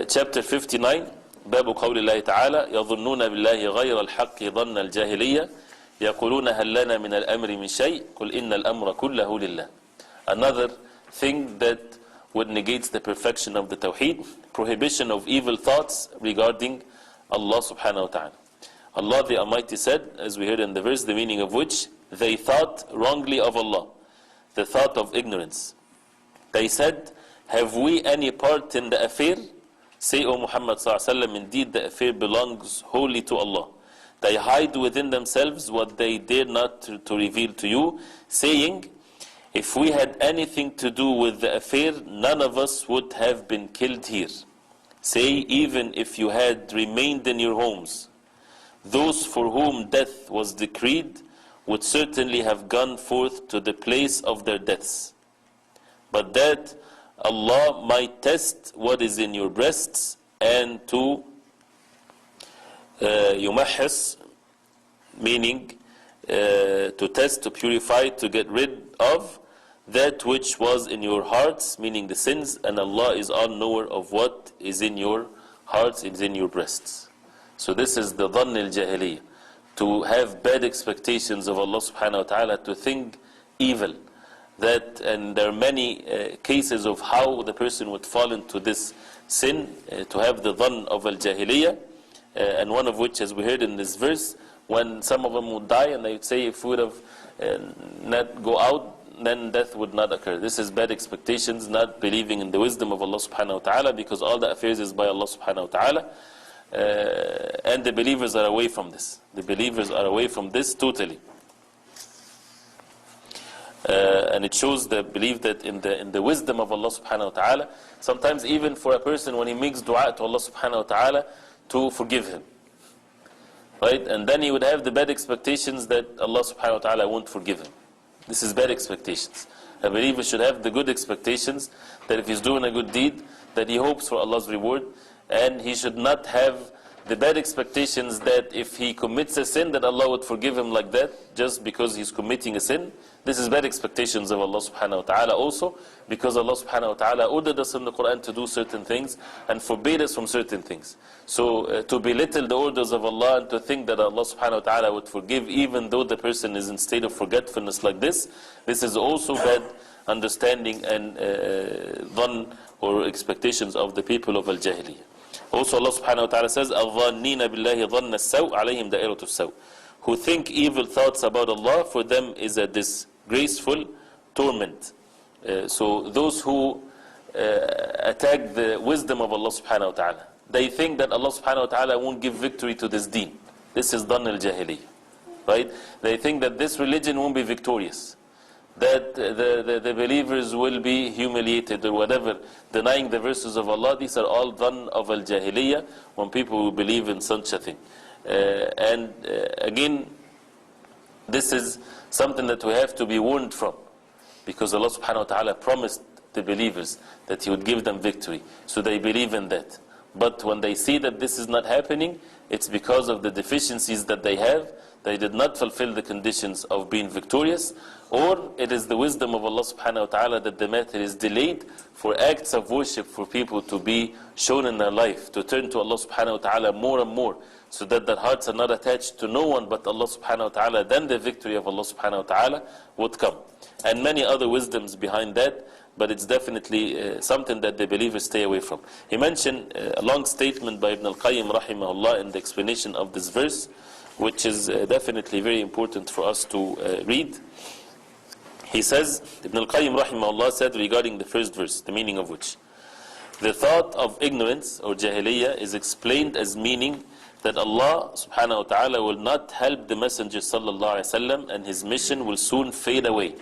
Chapter 59, باب قول الله تعالى يظنون بالله غير الحق ظن الجاهلية يقولون هل لنا من الأمر من شيء قل إن الأمر كله لله. Another thing that would negate the perfection of the Tawhid, prohibition of evil thoughts regarding Allah subhanahu wa ta'ala. Allah the Almighty said, as we heard in the verse, the meaning of which, they thought wrongly of Allah, the thought of ignorance. They said, have we any part in the affair? Say, O Muhammad sallallahu alaihi wasallam, indeed the affair belongs wholly to Allah. They hide within themselves what they dare not to reveal to you, saying, if we had anything to do with the affair, none of us would have been killed here. Say, even if you had remained in your homes, those for whom death was decreed would certainly have gone forth to the place of their deaths. But that Allah might test what is in your breasts and to yumahhis, meaning to test, to purify, to get rid of that which was in your hearts, meaning the sins, and Allah is all knower of what is in your hearts, is in your breasts. So this is the dhann al-jahiliyyah, to have bad expectations of Allah subhanahu wa ta'ala, to think evil. That, and there are many cases of how the person would fall into this sin, to have the dhann of al-jahiliyyah, and one of which, as we heard in this verse, when some of them would die and they would say, if we would have not go out, then death would not occur. This is bad expectations, not believing in the wisdom of Allah subhanahu wa ta'ala, because all the affairs is by Allah subhanahu wa ta'ala, and the believers are away from this. The believers are away from this totally. And it shows the belief that in the wisdom of Allah subhanahu wa ta'ala, sometimes even for a person when he makes dua to Allah subhanahu wa ta'ala to forgive him, right? And then he would have the bad expectations that Allah subhanahu wa ta'ala won't forgive him. This is bad expectations. A believer should have the good expectations that if he's doing a good deed, that he hopes for Allah's reward, and he should not have the bad expectations that if he commits a sin that Allah would forgive him like that just because he's committing a sin. This is bad expectations of Allah subhanahu wa ta'ala also, because Allah subhanahu wa ta'ala ordered us in the Quran to do certain things and forbade us from certain things. So to belittle the orders of Allah and to think that Allah subhanahu wa ta'ala would forgive even though the person is in state of forgetfulness like this is also bad understanding and dhann or expectations of the people of al-jahiliyyah. Also Allah subhanahu wa ta'ala says, الظَّانِّينَ بِاللَّهِ ظَنَّ السَّوْءِ عَلَيْهِمْ دَائِرَةُ السَّوْءِ, who think evil thoughts about Allah, for them is a disgraceful torment. So those who attack the wisdom of Allah subhanahu wa ta'ala, they think that Allah subhanahu wa ta'ala won't give victory to this deen. This is dhann al-jahiliyyah, right? They think that this religion won't be victorious, that the believers will be humiliated or whatever, denying the verses of Allah. These are all dhann of al-jahiliyyah, when people will believe in such a thing. And again, this is something that we have to be warned from, because Allah subhanahu wa ta'ala promised the believers that He would give them victory, so they believe in that. But when they see that this is not happening, it's because of the deficiencies that they have. They did not fulfill the conditions of being victorious, or it is the wisdom of Allah subhanahu wa ta'ala that the matter is delayed for acts of worship for people to be shown in their life, to turn to Allah subhanahu wa ta'ala more and more, so that their hearts are not attached to no one but Allah subhanahu wa ta'ala. Then the victory of Allah subhanahu wa ta'ala would come. And many other wisdoms behind that, but it's definitely something that the believers stay away from. He mentioned a long statement by Ibn al-Qayyim rahimahullah in the explanation of this verse, which is definitely very important for us to read. He says, Ibn al-Qayyim rahimahullah said regarding the first verse, the meaning of which, the thought of ignorance or jahiliyyah is explained as meaning that Allah subhanahu wa ta'ala will not help the Messenger sallallahu alaihi wasallam, and his mission will soon fade away,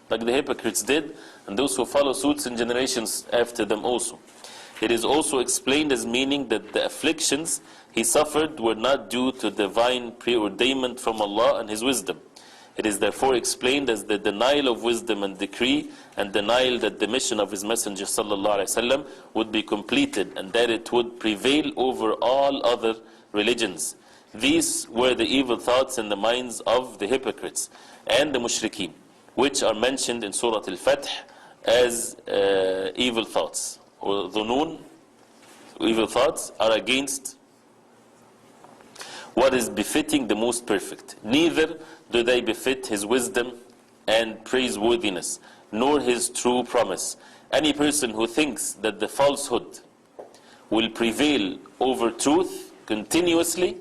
like the hypocrites did, and those who follow suits in generations after them also. It is also explained as meaning that the afflictions he suffered were not due to divine preordainment from Allah and His wisdom. It is therefore explained as the denial of wisdom and decree, and denial that the mission of His Messenger sallallahu alaihi wasallam would be completed, and that it would prevail over all other religions. These were the evil thoughts in the minds of the hypocrites and the mushrikeen, which are mentioned in Surah Al-Fath as evil thoughts, or dhunun, evil thoughts are against what is befitting the most perfect. Neither do they befit his wisdom and praiseworthiness, nor his true promise. Any person who thinks that the falsehood will prevail over truth continuously,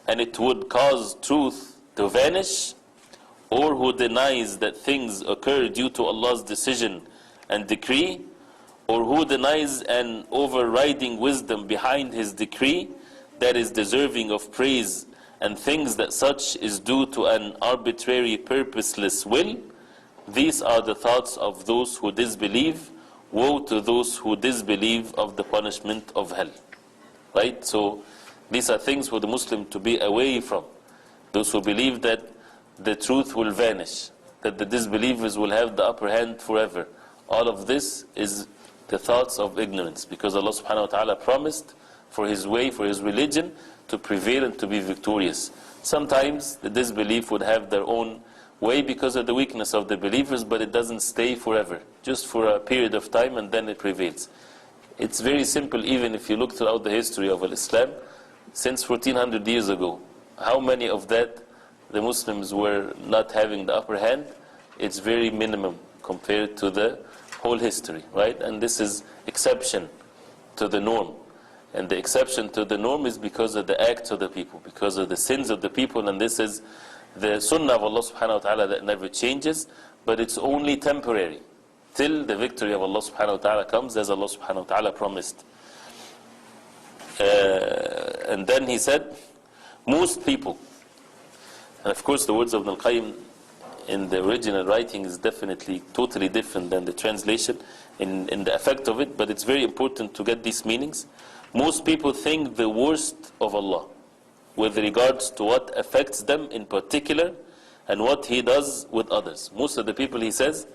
and it would cause truth to vanish, or who denies that things occur due to Allah's decision and decree, or who denies an overriding wisdom behind his decree that is deserving of praise, and thinks that such is due to an arbitrary, purposeless will, these are the thoughts of those who disbelieve. Woe to those who disbelieve of the punishment of hell. Right? So these are things for the Muslim to be away from. Those who believe that the truth will vanish, that the disbelievers will have the upper hand forever. All of this is the thoughts of ignorance, because Allah subhanahu wa ta'ala promised for His way, for His religion to prevail and to be victorious. Sometimes the disbelief would have their own way because of the weakness of the believers, but it doesn't stay forever, just for a period of time, and then it prevails. It's very simple. Even if you look throughout the history of Islam, since 1400 years ago, how many of that the Muslims were not having the upper hand? It's very minimum compared to the whole history, right? And this is exception to the norm. And the exception to the norm is because of the acts of the people, because of the sins of the people, and this is the sunnah of Allah subhanahu wa ta'ala that never changes, but it's only temporary, till the victory of Allah subhanahu wa ta'ala comes, as Allah subhanahu wa ta'ala promised. And then he said, most people, and of course the words of Ibn al-Qayyim in the original writing is definitely totally different than the translation in the effect of it, but it's very important to get these meanings. Most people think the worst of Allah with regards to what affects them in particular and what He does with others. Most of the people, he says,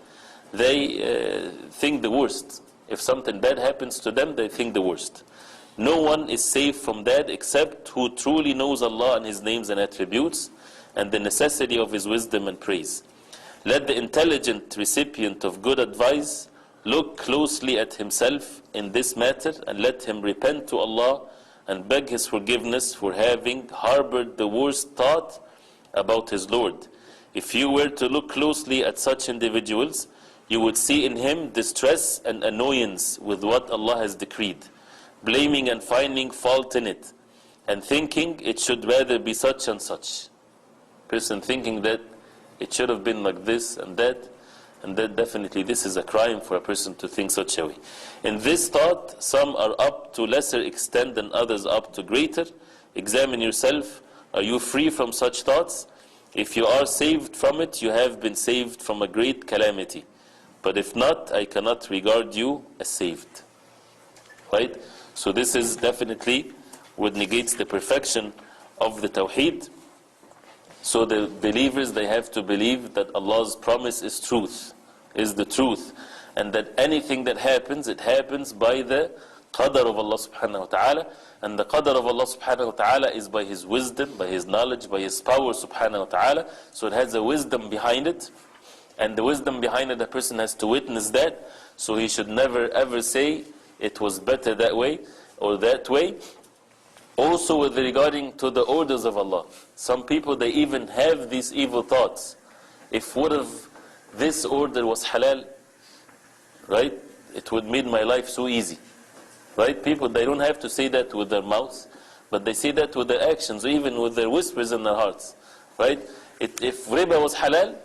they think the worst. If something bad happens to them, they think the worst. No one is safe from that except who truly knows Allah and His names and attributes and the necessity of His wisdom and praise. Let the intelligent recipient of good advice look closely at himself in this matter, and let him repent to Allah and beg His forgiveness for having harbored the worst thought about his Lord. If you were to look closely at such individuals, you would see in him distress and annoyance with what Allah has decreed, blaming and finding fault in it, and thinking it should rather be such and such. Person thinking that it should have been like this and that definitely this is a crime for a person to think such a way. In this thought, some are up to lesser extent than others up to greater. Examine yourself. Are you free from such thoughts? If you are saved from it, you have been saved from a great calamity. But if not, I cannot regard you as saved. Right? So this is definitely what negates the perfection of the Tawhid. So the believers, they have to believe that Allah's promise is truth, is the truth, and that anything that happens, it happens by the qadr of Allah subhanahu wa ta'ala, and the qadr of Allah subhanahu wa ta'ala is by His wisdom, by His knowledge, by His power subhanahu wa ta'ala. So it has a wisdom behind it, and the wisdom behind it, a person has to witness that, so he should never ever say it was better that way or that way. Also with regarding to the orders of Allah, some people, they even have these evil thoughts. If what if this order was halal, right, it would make my life so easy. Right? People, they don't have to say that with their mouths, but they say that with their actions, or even with their whispers in their hearts. Right? If riba was halal,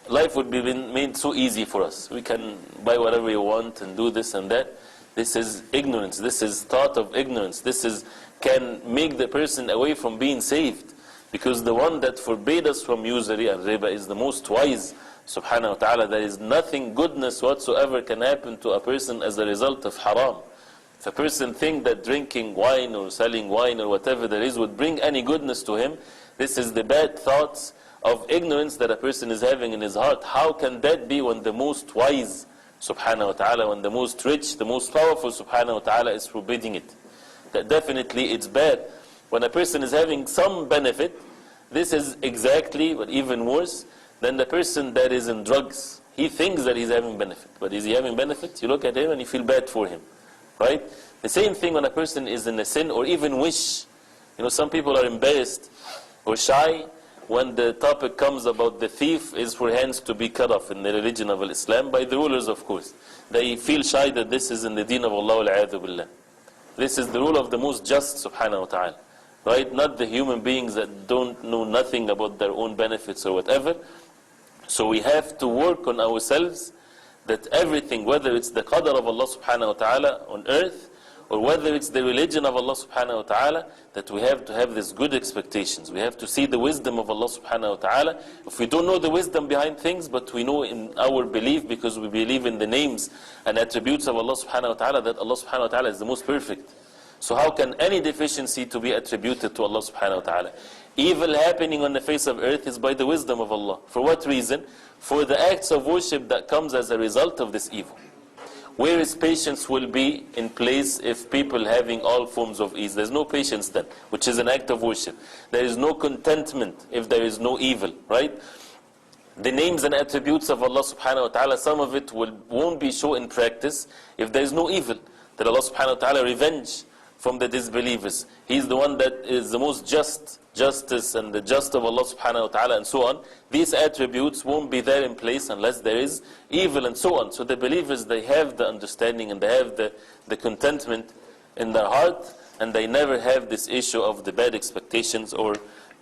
life would be made so easy for us. We can buy whatever we want and do this and that. This is ignorance. This is thought of ignorance. This can make the person away from being saved. Because the one that forbade us from usury and riba is the most wise, subhanahu wa ta'ala. There is nothing goodness whatsoever can happen to a person as a result of haram. If a person thinks that drinking wine or selling wine or whatever there is would bring any goodness to him, this is the bad thoughts of ignorance that a person is having in his heart. How can that be when the most wise, subhanahu wa ta'ala, when the most rich, the most powerful, subhanahu wa ta'ala, is forbidding it? That definitely it's bad. When a person is having some benefit, this is exactly, but even worse, than the person that is in drugs. He thinks that he's having benefit, but is he having benefit? You look at him and you feel bad for him, right? The same thing when a person is in a sin or even wish. Some people are embarrassed or shy when the topic comes about the thief is for hands to be cut off in the religion of Islam by the rulers, of course. They feel shy that this is in the deen of Allah wal-'iyadhu billah. This is the rule of the most just subhanahu wa ta'ala. Right? Not the human beings that don't know nothing about their own benefits or whatever. So we have to work on ourselves that everything, whether it's the qadr of Allah subhanahu wa ta'ala on earth, or whether it's the religion of Allah subhanahu wa ta'ala, that we have to have these good expectations. We have to see the wisdom of Allah subhanahu wa ta'ala. If we don't know the wisdom behind things, but we know in our belief, because we believe in the names and attributes of Allah subhanahu wa ta'ala, that Allah subhanahu wa ta'ala is the most perfect. So how can any deficiency to be attributed to Allah subhanahu wa ta'ala? Evil happening on the face of earth is by the wisdom of Allah. For what reason? For the acts of worship that comes as a result of this evil. Where is patience will be in place if people having all forms of ease? There's no patience then, which is an act of worship. There is no contentment if there is no evil, right? The names and attributes of Allah subhanahu wa ta'ala, some of it won't be shown in practice if there is no evil. That Allah subhanahu wa ta'ala revenge from the disbelievers. He's the one that is the most justice and the just of Allah subhanahu wa ta'ala and so on. These attributes won't be there in place unless there is evil and so on. So the believers, they have the understanding and they have the contentment in their heart, and they never have this issue of the bad expectations or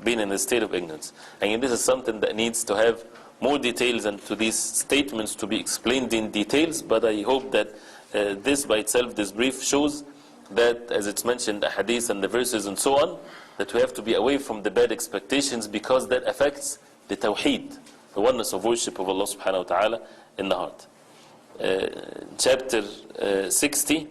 being in a state of ignorance. And this is something that needs to have more details and to these statements to be explained in details, but I hope that this by itself, this brief, shows that, as it's mentioned, the hadith and the verses and so on, that we have to be away from the bad expectations, because that affects the Tawhid, the oneness of worship of Allah subhanahu wa ta'ala in the heart. Chapter 60,